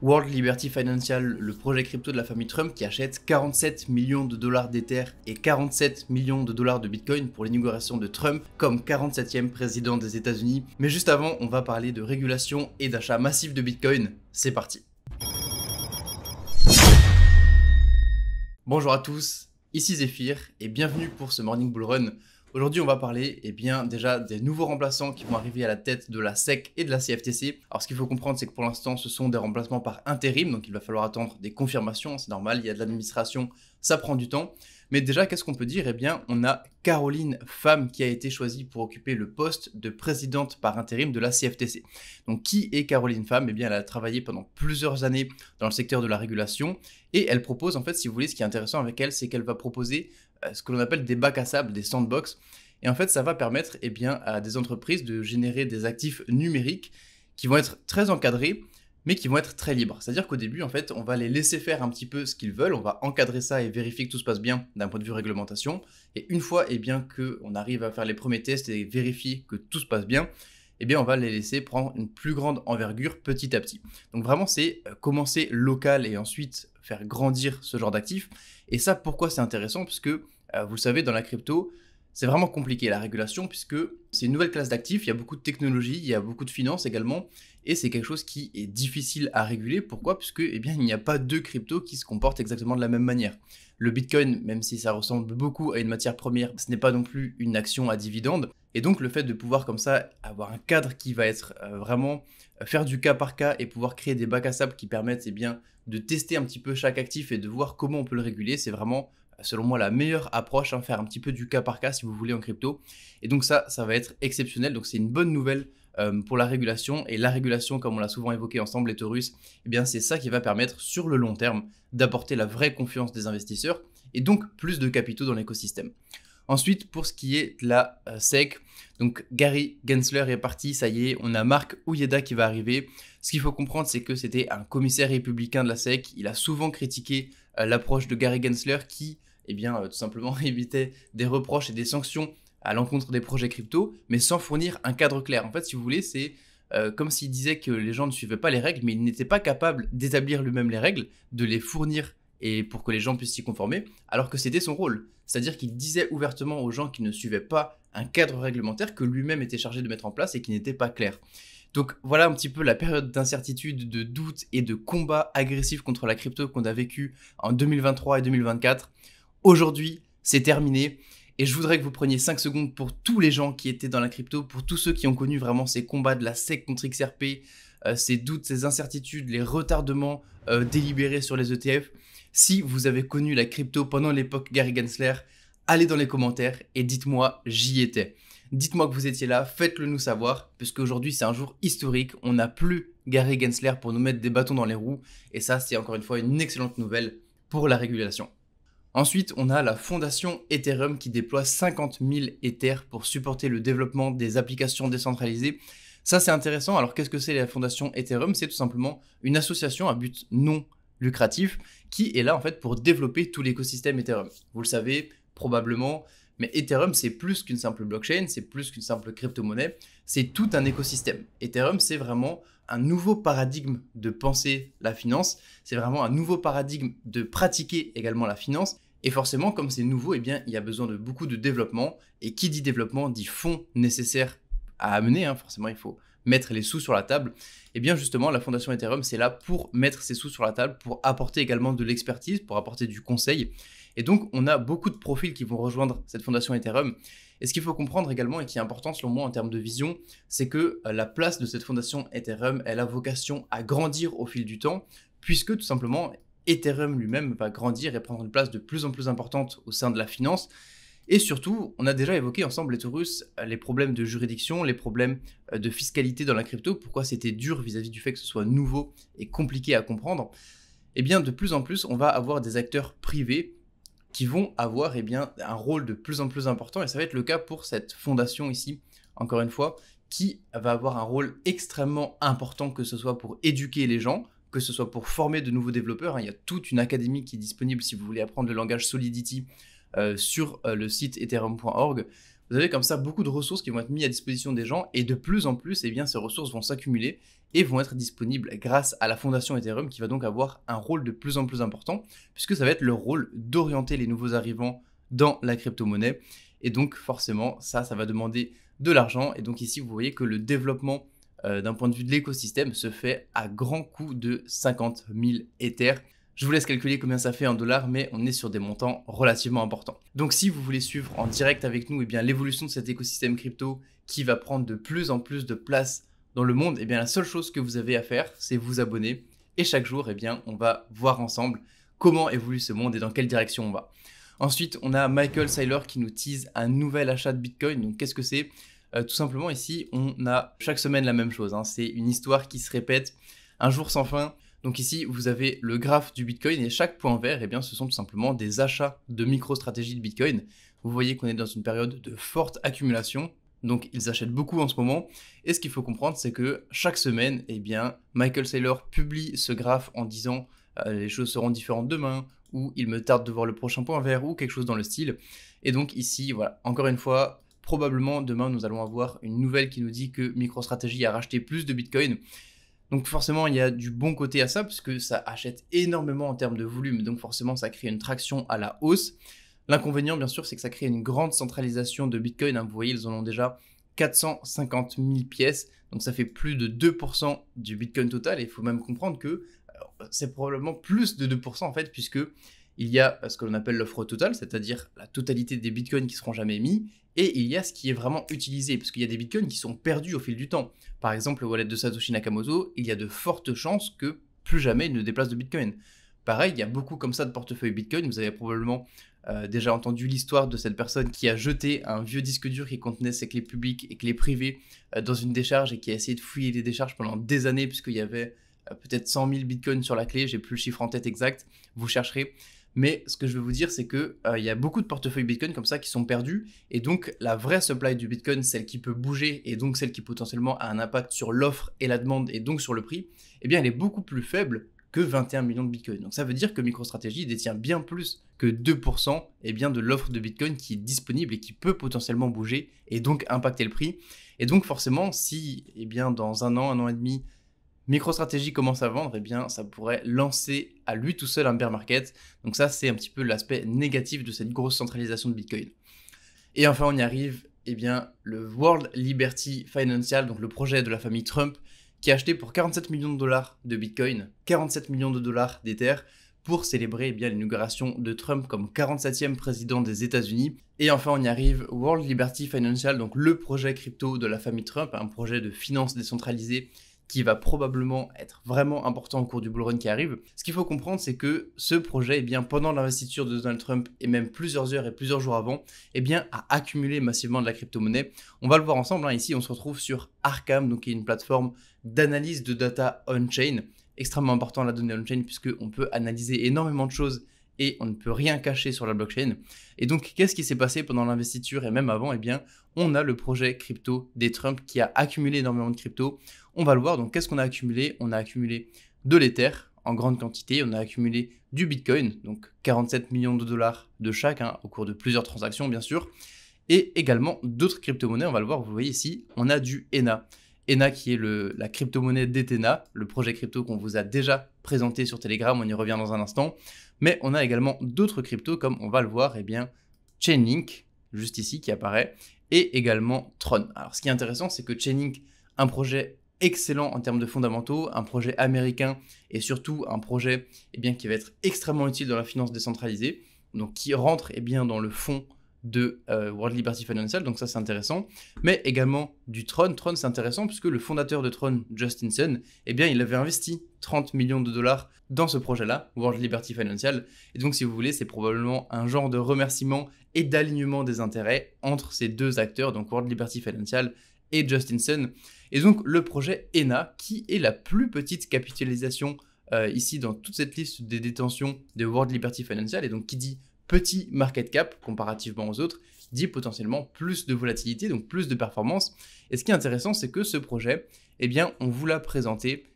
World Liberty Financial, le projet crypto de la famille Trump qui achète 47 millions de dollars d'Ether et 47 millions de dollars de Bitcoin pour l'inauguration de Trump comme 47e président des États-Unis. Mais juste avant, on va parler de régulation et d'achat massif de Bitcoin. C'est parti. Bonjour à tous, ici Zephyr et bienvenue pour ce Morning Bull Run. Aujourd'hui, on va parler déjà des nouveaux remplaçants qui vont arriver à la tête de la SEC et de la CFTC. Alors, ce qu'il faut comprendre, c'est que pour l'instant, ce sont des remplacements par intérim, donc il va falloir attendre des confirmations, c'est normal, il y a de l'administration, ça prend du temps. Mais déjà, qu'est-ce qu'on peut dire? Eh bien, on a Caroline Pham qui a été choisie pour occuper le poste de présidente par intérim de la CFTC. Donc, qui est Caroline Pham? Eh bien, elle a travaillé pendant plusieurs années dans le secteur de la régulation et elle propose, en fait, si vous voulez, ce qui est intéressant avec elle, c'est qu'elle va proposer ce que l'on appelle des bacs à sable, des sandbox. Et en fait, ça va permettre à des entreprises de générer des actifs numériques qui vont être très encadrés, mais qui vont être très libres. C'est-à-dire qu'au début, en fait, on va les laisser faire un petit peu ce qu'ils veulent, on va encadrer ça et vérifier que tout se passe bien d'un point de vue réglementation. Et une fois qu'on arrive à faire les premiers tests et vérifier que tout se passe bien, on va les laisser prendre une plus grande envergure petit à petit. Donc vraiment, c'est commencer local et ensuite faire grandir ce genre d'actifs. Et ça, pourquoi c'est intéressant? Puisque, vous le savez, dans la crypto, c'est vraiment compliqué la régulation puisque c'est une nouvelle classe d'actifs, il y a beaucoup de technologies, il y a beaucoup de finances également, et c'est quelque chose qui est difficile à réguler. Pourquoi? Puisque il n'y a pas deux cryptos qui se comportent exactement de la même manière. Le Bitcoin, même si ça ressemble beaucoup à une matière première, ce n'est pas non plus une action à dividende. Et donc le fait de pouvoir comme ça avoir un cadre qui va être vraiment faire du cas par cas et pouvoir créer des bacs à sable qui permettent de tester un petit peu chaque actif et de voir comment on peut le réguler, c'est vraiment selon moi la meilleure approche, faire un petit peu du cas par cas si vous voulez en crypto. Et donc ça va être exceptionnel, donc c'est une bonne nouvelle pour la régulation. Et la régulation, comme on l'a souvent évoqué ensemble, les taurus, c'est ça qui va permettre sur le long terme d'apporter la vraie confiance des investisseurs et donc plus de capitaux dans l'écosystème. Ensuite, pour ce qui est de la SEC, donc Gary Gensler est parti, ça y est, on a Mark Uyeda qui va arriver. Ce qu'il faut comprendre, c'est que c'était un commissaire républicain de la SEC. Il a souvent critiqué l'approche de Gary Gensler qui, tout simplement évitait des reproches et des sanctions à l'encontre des projets crypto, mais sans fournir un cadre clair. En fait, si vous voulez, c'est comme s'il disait que les gens ne suivaient pas les règles, mais il n'était pas capable d'établir lui-même les règles, de les fournir et pour que les gens puissent s'y conformer, alors que c'était son rôle. C'est-à-dire qu'il disait ouvertement aux gens qui ne suivaient pas un cadre réglementaire que lui-même était chargé de mettre en place et qui n'était pas clair. Donc voilà un petit peu la période d'incertitude, de doute et de combat agressif contre la crypto qu'on a vécu en 2023 et 2024. Aujourd'hui, c'est terminé. Et je voudrais que vous preniez 5 secondes pour tous les gens qui étaient dans la crypto, pour tous ceux qui ont connu vraiment ces combats de la SEC contre XRP, ces doutes, ces incertitudes, les retardements délibérés sur les ETF. Si vous avez connu la crypto pendant l'époque Gary Gensler, allez dans les commentaires et dites-moi j'y étais. Dites-moi que vous étiez là, faites-le nous savoir, puisqu'aujourd'hui c'est un jour historique, on n'a plus Gary Gensler pour nous mettre des bâtons dans les roues, et ça c'est encore une fois une excellente nouvelle pour la régulation. Ensuite, on a la fondation Ethereum qui déploie 50 000 Ethers pour supporter le développement des applications décentralisées. Ça c'est intéressant. Alors qu'est-ce que c'est la fondation Ethereum? C'est tout simplement une association à but non lucratif qui est là en fait pour développer tout l'écosystème Ethereum. Vous le savez probablement, mais Ethereum c'est plus qu'une simple blockchain, c'est plus qu'une simple crypto-monnaie, c'est tout un écosystème. Ethereum c'est vraiment un nouveau paradigme de penser la finance, c'est vraiment un nouveau paradigme de pratiquer également la finance. Et forcément, comme c'est nouveau, il y a besoin de beaucoup de développement. Et qui dit développement dit fonds nécessaires à amener. Forcément, il faut mettre les sous sur la table. Et bien justement, la fondation Ethereum, c'est là pour mettre ces sous sur la table, pour apporter également de l'expertise, pour apporter du conseil. Et donc, on a beaucoup de profils qui vont rejoindre cette fondation Ethereum. Et ce qu'il faut comprendre également, et qui est important selon moi en termes de vision, c'est que la place de cette fondation Ethereum, elle a vocation à grandir au fil du temps, puisque tout simplement, Ethereum lui-même va grandir et prendre une place de plus en plus importante au sein de la finance. Et surtout, on a déjà évoqué ensemble les taurus, les problèmes de juridiction, les problèmes de fiscalité dans la crypto, pourquoi c'était dur vis-à-vis du fait que ce soit nouveau et compliqué à comprendre. Et bien de plus en plus, on va avoir des acteurs privés qui vont avoir un rôle de plus en plus important, et ça va être le cas pour cette fondation ici, encore une fois, qui va avoir un rôle extrêmement important, que ce soit pour éduquer les gens, que ce soit pour former de nouveaux développeurs. Il y a toute une académie qui est disponible si vous voulez apprendre le langage Solidity sur le site ethereum.org. Vous avez comme ça beaucoup de ressources qui vont être mises à disposition des gens et de plus en plus, eh bien, ces ressources vont s'accumuler et vont être disponibles grâce à la fondation Ethereum qui va donc avoir un rôle de plus en plus important puisque ça va être le rôle d'orienter les nouveaux arrivants dans la crypto-monnaie. Et donc forcément, ça va demander de l'argent. Et donc ici, vous voyez que le développement d'un point de vue de l'écosystème se fait à grand coût de 50 000 Ethers. Je vous laisse calculer combien ça fait en dollars, mais on est sur des montants relativement importants. Donc si vous voulez suivre en direct avec nous l'évolution de cet écosystème crypto qui va prendre de plus en plus de place dans le monde, la seule chose que vous avez à faire, c'est vous abonner. Et chaque jour, on va voir ensemble comment évolue ce monde et dans quelle direction on va. Ensuite, on a Michael Saylor qui nous tease un nouvel achat de Bitcoin. Donc qu'est-ce que c'est ? Tout simplement ici, on a chaque semaine la même chose. C'est une histoire qui se répète, un jour sans fin. Donc ici, vous avez le graphe du Bitcoin et chaque point vert, ce sont tout simplement des achats de MicroStrategy de Bitcoin. Vous voyez qu'on est dans une période de forte accumulation. Donc ils achètent beaucoup en ce moment. Et ce qu'il faut comprendre, c'est que chaque semaine, Michael Saylor publie ce graphe en disant les choses seront différentes demain, ou il me tarde de voir le prochain point vert, ou quelque chose dans le style. Et donc ici, voilà, encore une fois, probablement demain, nous allons avoir une nouvelle qui nous dit que MicroStrategy a racheté plus de Bitcoin. Donc forcément, il y a du bon côté à ça, puisque ça achète énormément en termes de volume, donc forcément, ça crée une traction à la hausse. L'inconvénient, bien sûr, c'est que ça crée une grande centralisation de Bitcoin. Vous voyez, ils en ont déjà 450 000 pièces, donc ça fait plus de 2% du Bitcoin total. Et il faut même comprendre que c'est probablement plus de 2% en fait, puisque il y a ce que l'on appelle l'offre totale, c'est-à-dire la totalité des bitcoins qui seront jamais émis, et il y a ce qui est vraiment utilisé, parce qu'il y a des bitcoins qui sont perdus au fil du temps. Par exemple, le wallet de Satoshi Nakamoto, il y a de fortes chances que plus jamais il ne déplace de bitcoin. Pareil, il y a beaucoup comme ça de portefeuilles bitcoin. Vous avez probablement déjà entendu l'histoire de cette personne qui a jeté un vieux disque dur qui contenait ses clés publiques et clés privées dans une décharge et qui a essayé de fouiller les décharges pendant des années, puisqu'il y avait peut-être 100 000 bitcoins sur la clé, j'ai plus le chiffre en tête exact, vous chercherez. Mais ce que je veux vous dire, c'est que y a beaucoup de portefeuilles Bitcoin comme ça qui sont perdus. Et donc, la vraie supply du Bitcoin, celle qui peut bouger et donc celle qui potentiellement a un impact sur l'offre et la demande et donc sur le prix, elle est beaucoup plus faible que 21 millions de Bitcoin. Donc, ça veut dire que MicroStrategy détient bien plus que 2% de l'offre de Bitcoin qui est disponible et qui peut potentiellement bouger et donc impacter le prix. Et donc, forcément, si dans un an et demi, MicroStrategy commence à vendre, ça pourrait lancer à lui tout seul un bear market. Donc ça, c'est un petit peu l'aspect négatif de cette grosse centralisation de Bitcoin. Et enfin, on y arrive, le World Liberty Financial, donc le projet de la famille Trump, qui a acheté pour 47 millions de dollars de Bitcoin, 47 millions de dollars d'Ether, pour célébrer l'inauguration de Trump comme 47e président des États-Unis. Et enfin, on y arrive, World Liberty Financial, donc le projet crypto de la famille Trump, un projet de finance décentralisée qui va probablement être vraiment important au cours du bull run qui arrive. Ce qu'il faut comprendre, c'est que ce projet, pendant l'investiture de Donald Trump et même plusieurs heures et plusieurs jours avant, a accumulé massivement de la crypto-monnaie. On va le voir ensemble. Ici, on se retrouve sur Arkham, donc qui est une plateforme d'analyse de data on-chain. Extrêmement important la donnée on-chain puisqu'on peut analyser énormément de choses et on ne peut rien cacher sur la blockchain. Et donc, qu'est-ce qui s'est passé pendant l'investiture et même avant ? On a le projet crypto des Trump qui a accumulé énormément de crypto. On va le voir. Donc, qu'est-ce qu'on a accumulé ? On a accumulé de l'Ether en grande quantité. On a accumulé du Bitcoin, donc 47 millions de dollars de chaque, au cours de plusieurs transactions, bien sûr. Et également d'autres crypto-monnaies. On va le voir, vous voyez ici, on a du ENA. ENA qui est la crypto-monnaie d'Ethena, le projet crypto qu'on vous a déjà présenté sur Telegram, on y revient dans un instant. Mais on a également d'autres cryptos comme on va le voir, Chainlink, juste ici qui apparaît, et également Tron. Alors ce qui est intéressant, c'est que Chainlink, un projet excellent en termes de fondamentaux, un projet américain et surtout un projet qui va être extrêmement utile dans la finance décentralisée, donc qui rentre dans le fond de World Liberty Financial, donc ça c'est intéressant, mais également du Tron. Tron c'est intéressant puisque le fondateur de Tron, Justin Sun, il avait investi 30 millions de dollars dans ce projet-là, World Liberty Financial, et donc si vous voulez c'est probablement un genre de remerciement et d'alignement des intérêts entre ces deux acteurs, donc World Liberty Financial et Justin Sun, et donc le projet ENA qui est la plus petite capitalisation ici dans toute cette liste des détentions de World Liberty Financial, et donc qui dit petit market cap comparativement aux autres, dit potentiellement plus de volatilité, donc plus de performance. Et ce qui est intéressant, c'est que ce projet, on vous l'a présenté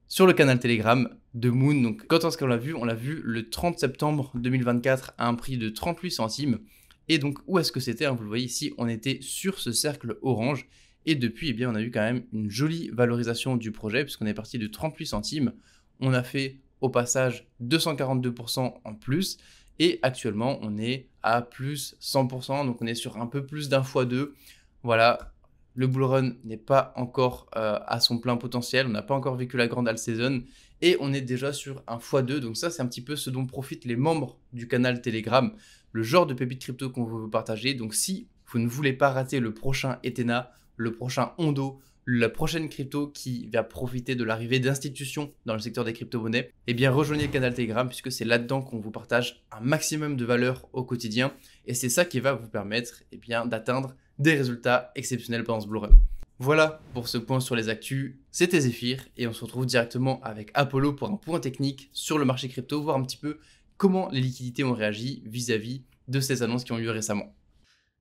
sur le canal Telegram de Moon. Donc quand est-ce qu'on l'a vu ? On l'a vu le 30 septembre 2024 à un prix de 38 centimes. Et donc, où est-ce que c'était, vous le voyez ici, on était sur ce cercle orange. Et depuis, on a eu quand même une jolie valorisation du projet, puisqu'on est parti de 38 centimes. On a fait au passage 242% en plus. Et actuellement, on est à plus 100%. Donc, on est sur un peu plus d'un fois deux. Voilà, le bull run n'est pas encore à son plein potentiel. On n'a pas encore vécu la grande alt season. Et on est déjà sur un x2. Donc ça, c'est un petit peu ce dont profitent les membres du canal Telegram. Le genre de pépites crypto qu'on veut vous partager. Donc si vous ne voulez pas rater le prochain Ethena, le prochain Ondo, la prochaine crypto qui va profiter de l'arrivée d'institutions dans le secteur des crypto-monnaies, rejoignez le canal Telegram puisque c'est là-dedans qu'on vous partage un maximum de valeur au quotidien. Et c'est ça qui va vous permettre d'atteindre des résultats exceptionnels pendant ce bull run. Voilà pour ce point sur les actus, c'était Zephyr et on se retrouve directement avec Apollo pour un point technique sur le marché crypto, voir un petit peu comment les liquidités ont réagi vis-à-vis de ces annonces qui ont eu lieu récemment.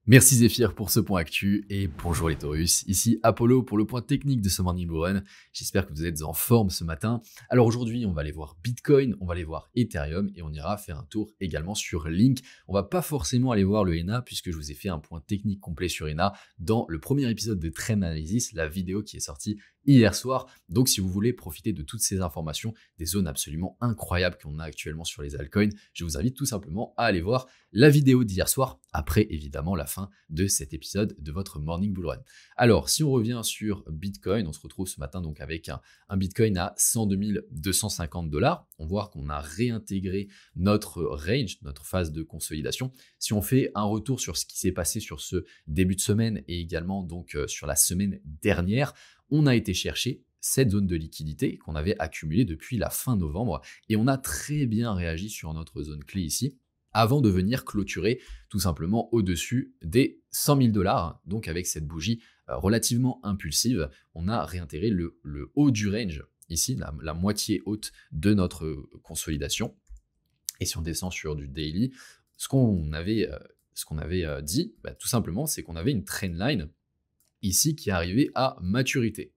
Merci Zephyr pour ce point actu et bonjour les Taurus, ici Apollo pour le point technique de ce Morning Bull Run. J'espère que vous êtes en forme ce matin. Alors aujourd'hui on va aller voir Bitcoin, on va aller voir Ethereum et on ira faire un tour également sur Link. On va pas forcément aller voir le ENA puisque je vous ai fait un point technique complet sur ENA dans le premier épisode de Trend Analysis, la vidéo qui est sortie hier soir. Donc si vous voulez profiter de toutes ces informations, des zones absolument incroyables qu'on a actuellement sur les altcoins, je vous invite tout simplement à aller voir la vidéo d'hier soir, après évidemment la fin de cet épisode de votre Morning Bull Run. Alors si on revient sur Bitcoin, on se retrouve ce matin donc avec un Bitcoin à 102 250 $. On voit qu'on a réintégré notre range, notre phase de consolidation. Si on fait un retour sur ce qui s'est passé sur ce début de semaine et également donc sur la semaine dernière, on a été chercher cette zone de liquidité qu'on avait accumulée depuis la fin novembre et on a très bien réagi sur notre zone clé ici avant de venir clôturer tout simplement au-dessus des 100 000 $. Donc avec cette bougie relativement impulsive, on a réintégré le haut du range, ici la moitié haute de notre consolidation. Et si on descend sur du daily, ce qu'on avait dit, tout simplement, c'est qu'on avait une trendline ici qui est arrivée à maturité.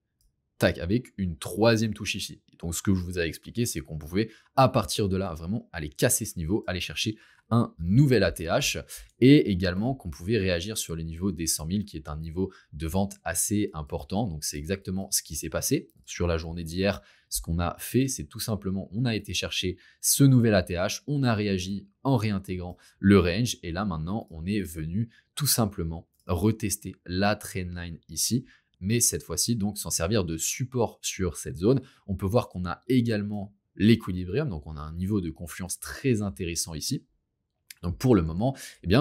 Tac, avec une troisième touche ici. Donc ce que je vous ai expliqué, c'est qu'on pouvait à partir de là vraiment aller casser ce niveau, aller chercher un nouvel ATH et également qu'on pouvait réagir sur le niveau des 100 000 qui est un niveau de vente assez important. Donc c'est exactement ce qui s'est passé sur la journée d'hier. Ce qu'on a fait, c'est tout simplement, on a été chercher ce nouvel ATH, on a réagi en réintégrant le range et là maintenant on est venu tout simplement retester la trendline ici, mais cette fois-ci donc s'en servir de support sur cette zone. On peut voir qu'on a également l'équilibrium, donc on a un niveau de confluence très intéressant ici. Donc pour le moment,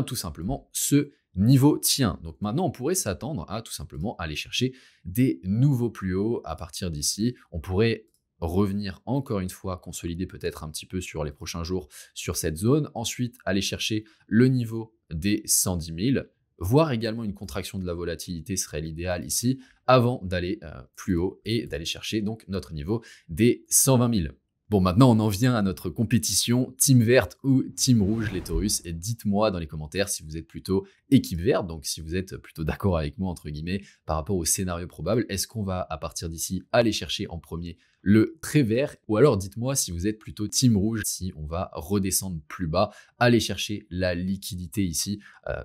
tout simplement, ce niveau tient. Donc maintenant, on pourrait s'attendre à tout simplement aller chercher des nouveaux plus hauts à partir d'ici. On pourrait revenir encore une fois, consolider peut-être un petit peu sur les prochains jours sur cette zone. Ensuite, aller chercher le niveau des 110 000. Voire également une contraction de la volatilité serait l'idéal ici, avant d'aller plus haut et d'aller chercher donc notre niveau des 120 000. Bon, maintenant on en vient à notre compétition, team verte ou team rouge les Taurus, et dites-moi dans les commentaires si vous êtes plutôt équipe verte, donc si vous êtes plutôt d'accord avec moi entre guillemets par rapport au scénario probable, est-ce qu'on va à partir d'ici aller chercher en premier le trait vert, ou alors dites-moi si vous êtes plutôt team rouge, si on va redescendre plus bas, aller chercher la liquidité ici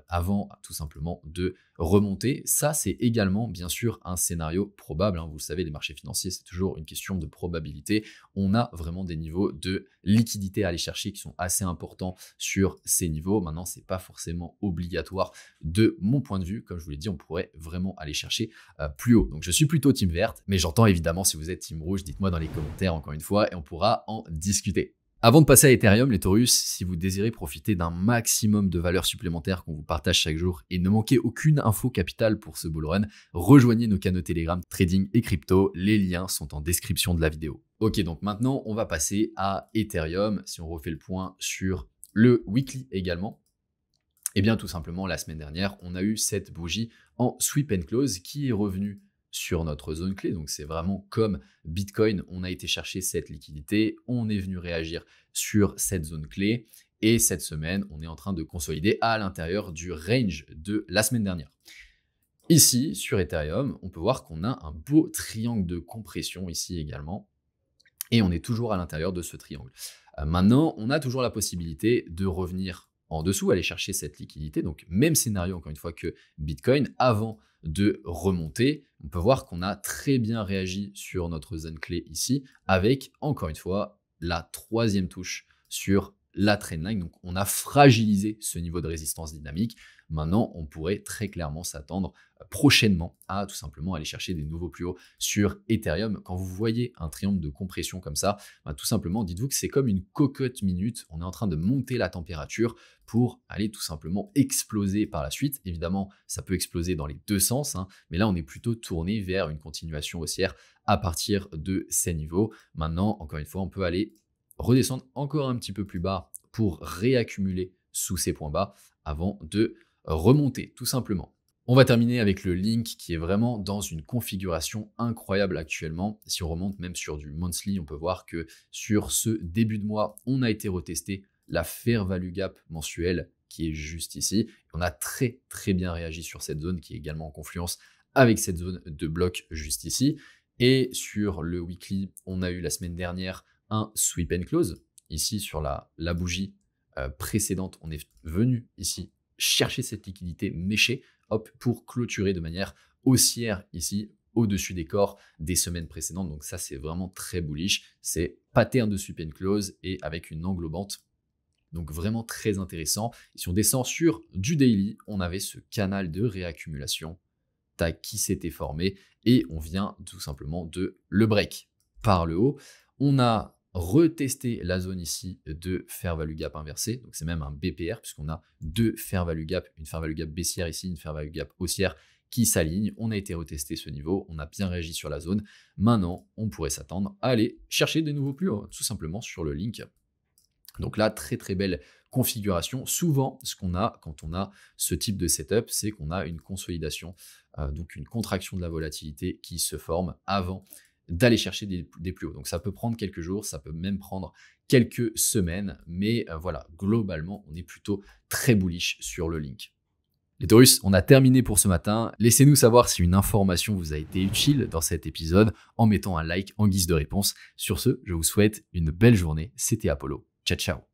avant tout simplement de remonter. Ça c'est également bien sûr un scénario probable, vous le savez, les marchés financiers c'est toujours une question de probabilité. On a vraiment des niveaux de liquidité à aller chercher qui sont assez importants sur ces niveaux. Maintenant c'est pas forcément obligatoire de mon point de vue, comme je vous l'ai dit, on pourrait vraiment aller chercher plus haut. Donc je suis plutôt team verte, mais j'entends évidemment si vous êtes team rouge, dites-moi dans les commentaires encore une fois et on pourra en discuter. Avant de passer à Ethereum, les Taurus, si vous désirez profiter d'un maximum de valeurs supplémentaires qu'on vous partage chaque jour et ne manquez aucune info capitale pour ce bull run, rejoignez nos canaux Telegram, trading et crypto. Les liens sont en description de la vidéo. Ok, donc maintenant on va passer à Ethereum. Si on refait le point sur le weekly également, tout simplement la semaine dernière, on a eu cette bougie en sweep and close qui est revenue sur notre zone clé. Donc c'est vraiment comme Bitcoin, on a été chercher cette liquidité, on est venu réagir sur cette zone clé et cette semaine, on est en train de consolider à l'intérieur du range de la semaine dernière. Ici, sur Ethereum, on peut voir qu'on a un beau triangle de compression ici également et on est toujours à l'intérieur de ce triangle. Maintenant, on a toujours la possibilité de revenir en dessous, aller chercher cette liquidité. Donc même scénario encore une fois que Bitcoin, avant de remonter, on peut voir qu'on a très bien réagi sur notre zone clé ici, avec encore une fois la troisième touche sur la trendline. Donc on a fragilisé ce niveau de résistance dynamique. Maintenant, on pourrait très clairement s'attendre prochainement à tout simplement aller chercher des nouveaux plus hauts sur Ethereum. Quand vous voyez un triangle de compression comme ça, tout simplement, dites-vous que c'est comme une cocotte minute. On est en train de monter la température pour aller tout simplement exploser par la suite. Évidemment, ça peut exploser dans les deux sens, mais là, on est plutôt tourné vers une continuation haussière à partir de ces niveaux. Maintenant, encore une fois, on peut aller redescendre encore un petit peu plus bas pour réaccumuler sous ces points bas avant de remonter, tout simplement. On va terminer avec le Link qui est vraiment dans une configuration incroyable actuellement. Si on remonte même sur du monthly, on peut voir que sur ce début de mois, on a été retesté la fair value gap mensuelle qui est juste ici. On a très bien réagi sur cette zone qui est également en confluence avec cette zone de bloc juste ici. Et sur le weekly, on a eu la semaine dernière un sweep and close. Ici, sur la bougie précédente, on est venu ici chercher cette liquidité méchée, pour clôturer de manière haussière ici, au-dessus des corps des semaines précédentes. Donc ça, c'est vraiment très bullish. C'est pattern de sweep and close et avec une englobante. Donc vraiment très intéressant. Et si on descend sur du daily, on avait ce canal de réaccumulation qui s'était formé et on vient tout simplement de le break par le haut. On a retesté la zone ici de fair value gap inversée, donc c'est même un BPR puisqu'on a deux fair value gap, une fair value gap baissière ici, une fair value gap haussière qui s'alignent. On a été retesté ce niveau, on a bien réagi sur la zone. Maintenant, on pourrait s'attendre à aller chercher des nouveaux plus hauts, tout simplement sur le Link. Donc là, très belle configuration. Souvent, ce qu'on a quand on a ce type de setup, c'est qu'on a une consolidation, donc une contraction de la volatilité qui se forme avant d'aller chercher des plus hauts. Donc ça peut prendre quelques jours, ça peut même prendre quelques semaines, mais voilà, globalement, on est plutôt très bullish sur le Link. Les Taurus, on a terminé pour ce matin. Laissez-nous savoir si une information vous a été utile dans cet épisode en mettant un like en guise de réponse. Sur ce, je vous souhaite une belle journée. C'était Apollo. Ciao, ciao.